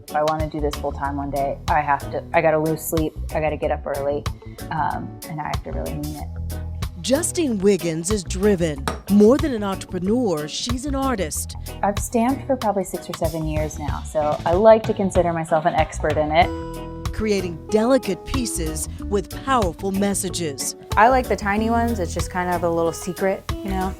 if I want to do this full time one day, I gotta lose sleep, I gotta get up early, and I have to really mean it. Justine Wiggins is driven. More than an entrepreneur, she's an artist. I've stamped for probably 6 or 7 years now, so I like to consider myself an expert in it. Creating delicate pieces with powerful messages. I like the tiny ones, it's just kind of a little secret, you know?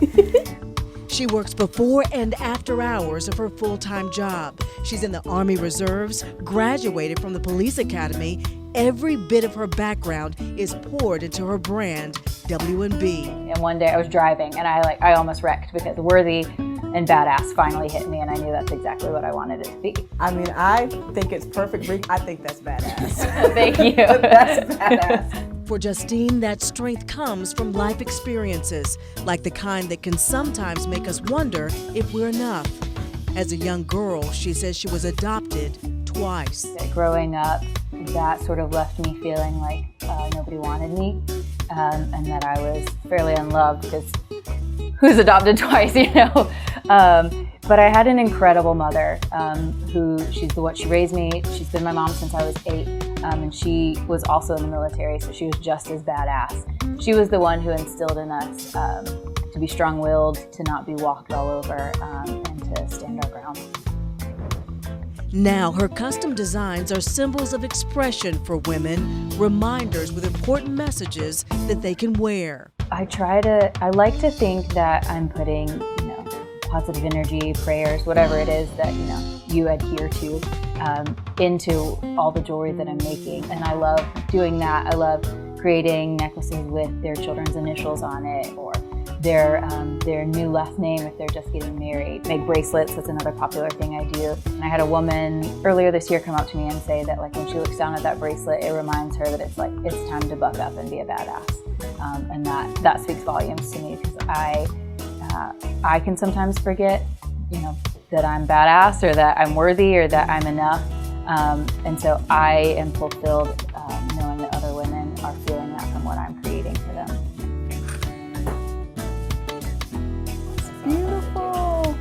She works before and after hours of her full-time job. She's in the Army Reserves, graduated from the Police Academy. Every bit of her background is poured into her brand, W&B. And one day I was driving and I almost wrecked because worthy and badass finally hit me, and I knew that's exactly what I wanted it to be. I mean, I think it's perfect. I think that's badass. Thank you. That's badass. For Justine, that strength comes from life experiences, like the kind that can sometimes make us wonder if we're enough. As a young girl, she says she was adopted twice. Growing up, that sort of left me feeling like nobody wanted me, and that I was fairly unloved because who's adopted twice, you know? But I had an incredible mother she raised me. She's been my mom since I was 8, and she was also in the military, so she was just as badass. She was the one who instilled in us to be strong-willed, to not be walked all over, and to stand our ground. Now, her custom designs are symbols of expression for women, reminders with important messages that they can wear. I like to think that I'm putting, positive energy, prayers, whatever it is that, you adhere to, into all the jewelry that I'm making. And I love doing that. I love creating necklaces with their children's initials on it, or their new last name if they're just getting married. Make bracelets, that's another popular thing I do. And I had a woman earlier this year come up to me and say that when she looks down at that bracelet, it reminds her that it's time to buck up and be a badass. And that speaks volumes to me, because I can sometimes forget, that I'm badass, or that I'm worthy, or that I'm enough. And so I am fulfilled knowing that other women are feeling that from what I'm creating for them. Beautiful.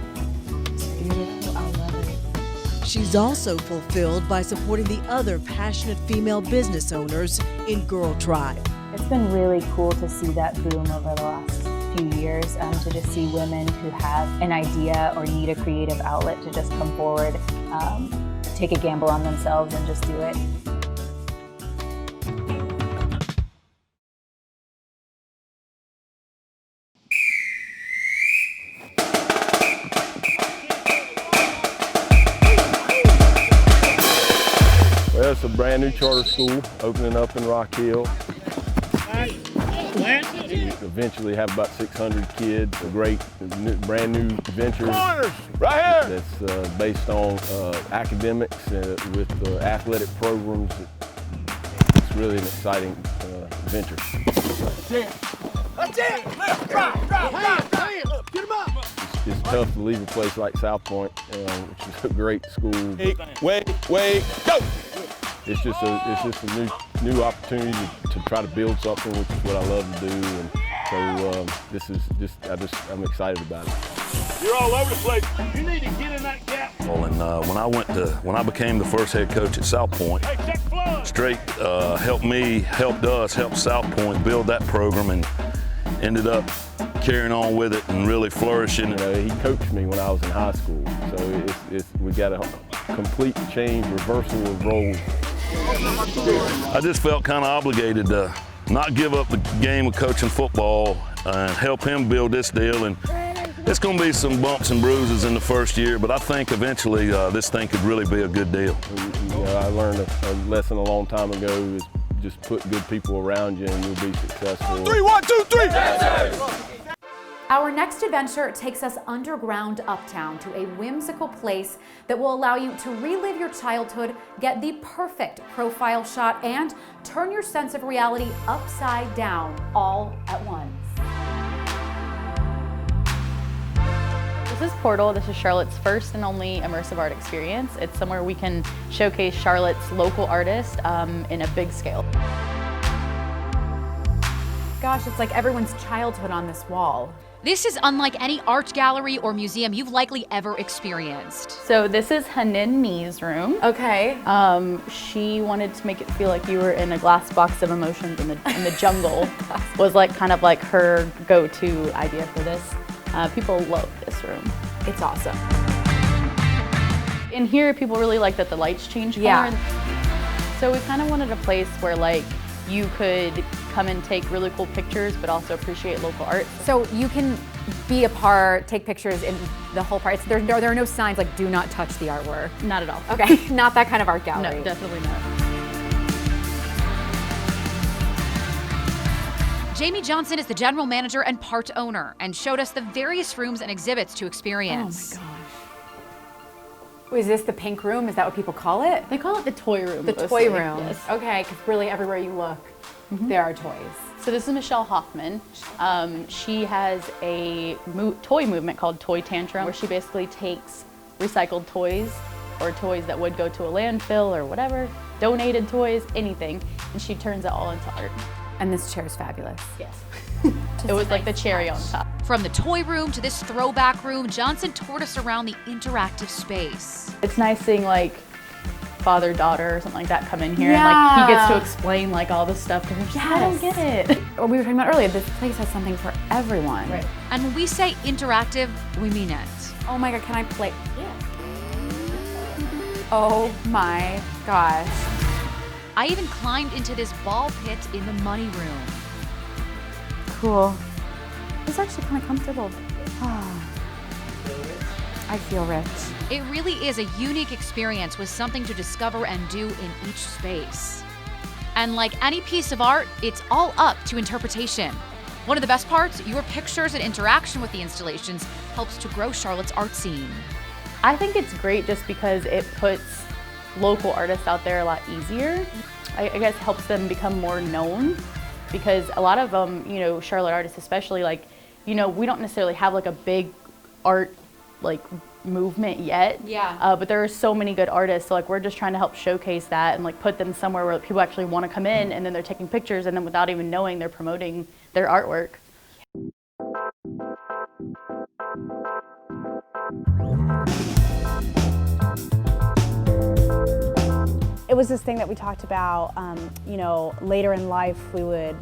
It's beautiful. I love it. She's also fulfilled by supporting the other passionate female business owners in Girl Tribe. It's been really cool to see that boom over the last few years, to just see women who have an idea or need a creative outlet to just come forward, take a gamble on themselves and just do it. Well, it's a brand new charter school opening up in Rock Hill. We eventually have about 600 kids, a great brand new venture right here. That's based on academics with athletic programs. It's really an exciting venture. That's it! Right. Get him up! It's tough to leave a place like South Point, which is a great school. Wait, go! It's just a new opportunity to try to build something, which is what I love to do, and so I'm excited about it. You're all over the place. You need to get in that gap. Well, and when I became the first head coach at South Point, Straight helped South Point build that program, and ended up carrying on with it and really flourishing. He coached me when I was in high school, so we got a complete change, reversal of roles. I just felt kind of obligated to not give up the game of coaching football and help him build this deal. And it's going to be some bumps and bruises in the first year, but I think eventually this thing could really be a good deal. I learned a lesson a long time ago, is just put good people around you and you'll be successful. 3, 1, 2, 3! Our next adventure takes us underground uptown to a whimsical place that will allow you to relive your childhood, get the perfect profile shot, and turn your sense of reality upside down all at once. This is Portal. This is Charlotte's first and only immersive art experience. It's somewhere we can showcase Charlotte's local artists in a big scale. Gosh, it's like everyone's childhood on this wall. This is unlike any art gallery or museum you've likely ever experienced. So this is Hanin Mee's room. Okay. She wanted to make it feel like you were in a glass box of emotions in the jungle. Was like kind of like her go-to idea for this. People love this room. It's awesome. In here, people really like that the lights change color. Yeah. So we kind of wanted a place where like you could come and take really cool pictures, but also appreciate local art. So you can be a part, take pictures in the whole part. There are no signs like do not touch the artwork. Not at all. Okay, not that kind of art gallery. No, definitely not. Jamie Johnson is the general manager and part owner and showed us the various rooms and exhibits to experience. Oh my gosh. Is this the pink room? Is that what people call it? They call it the toy room. The mostly. toy room. Yes. Okay, because really everywhere you look, there are toys. So this is Michelle Hoffman. She has a toy movement called Toy Tantrum, where she basically takes recycled toys or toys that would go to a landfill or whatever, donated toys, anything, and she turns it all into art. And this chair is fabulous. Yes. It was like the cherry on top. From the toy room to this throwback room, Johnson toured us around the interactive space. It's nice seeing like father-daughter or something like that come in here and like he gets to explain like all this stuff because they're just, I don't get it. What we were talking about earlier, this place has something for everyone. Right. And when we say interactive, we mean it. Oh my God, can I play? Yeah. Oh my gosh. I even climbed into this ball pit in the money room. Cool. It's actually kind of comfortable. I feel rich. It really is a unique experience with something to discover and do in each space. And like any piece of art, it's all up to interpretation. One of the best parts, your pictures and interaction with the installations helps to grow Charlotte's art scene. I think it's great just because it puts local artists out there a lot easier. I guess helps them become more known because a lot of them, you know, Charlotte artists especially, like, you know, we don't necessarily have like a big art like movement yet. Yeah. But there are so many good artists, so like we're just trying to help showcase that and like put them somewhere where people actually want to come in and then they're taking pictures and then without even knowing they're promoting their artwork. It was this thing that we talked about, you know, later in life we would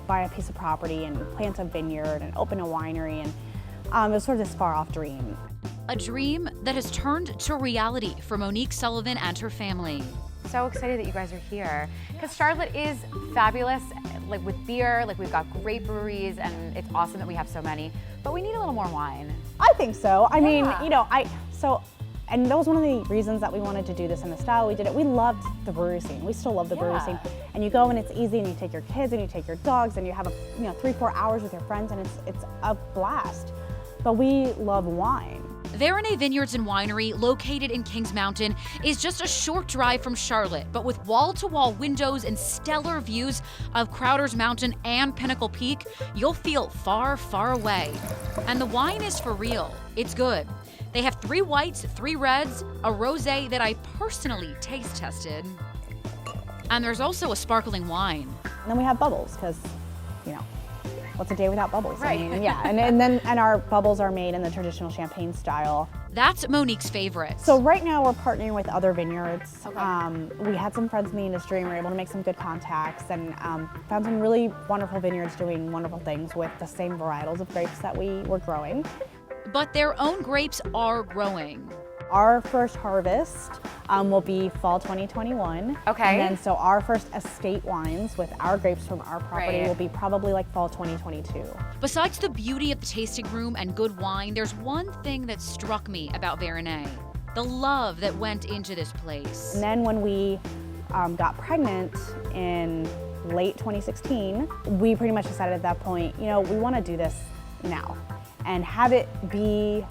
buy a piece of property and plant a vineyard and open a winery, and it was sort of this far off dream. A dream that has turned to reality for Monique Sullivan and her family. So excited that you guys are here because Charlotte is fabulous, like with beer, like we've got great breweries and it's awesome that we have so many, but we need a little more wine. I think so. I mean, you know, and that was one of the reasons that we wanted to do this in the style we did it. We loved the brewery scene. We still love the brewery scene. And you go and it's easy and you take your kids and you take your dogs and you have 3-4 hours with your friends and it's a blast. But we love wine. Veronay Vineyards and Winery, located in Kings Mountain, is just a short drive from Charlotte, but with wall-to-wall windows and stellar views of Crowder's Mountain and Pinnacle Peak, you'll feel far, far away. And the wine is for real. It's good. They have 3 whites, 3 reds, a rosé that I personally taste tested, and there's also a sparkling wine. And then we have bubbles because, you know, what's a day without bubbles? Right. I mean, yeah, and our bubbles are made in the traditional champagne style. That's Monique's favorite. So right now we're partnering with other vineyards. We had some friends in the industry and we were able to make some good contacts and found some really wonderful vineyards doing wonderful things with the same varietals of grapes that we were growing. But their own grapes are growing. Our first harvest will be fall 2021. Okay. And then so our first estate wines with our grapes from our property Right. will be probably like fall 2022. Besides the beauty of the tasting room and good wine, there's one thing that struck me about Veronay. The love that went into this place. And then when we got pregnant in late 2016, we pretty much decided at that point, you know, we want to do this now and have it be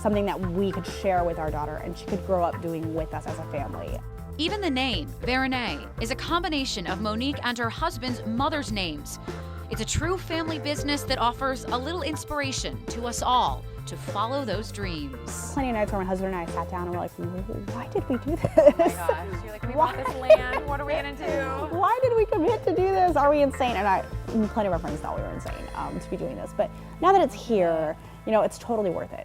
something that we could share with our daughter and she could grow up doing with us as a family. Even the name, Veronay, is a combination of Monique and her husband's mother's names. It's a true family business that offers a little inspiration to us all to follow those dreams. Plenty of nights where my husband and I sat down and we're like, why did we do this? Oh my gosh, you're like, we bought this land, what are we gonna do? Why did we commit to do this? Are we insane? And plenty of our friends thought we were insane to be doing this. But now that it's here, you know, it's totally worth it.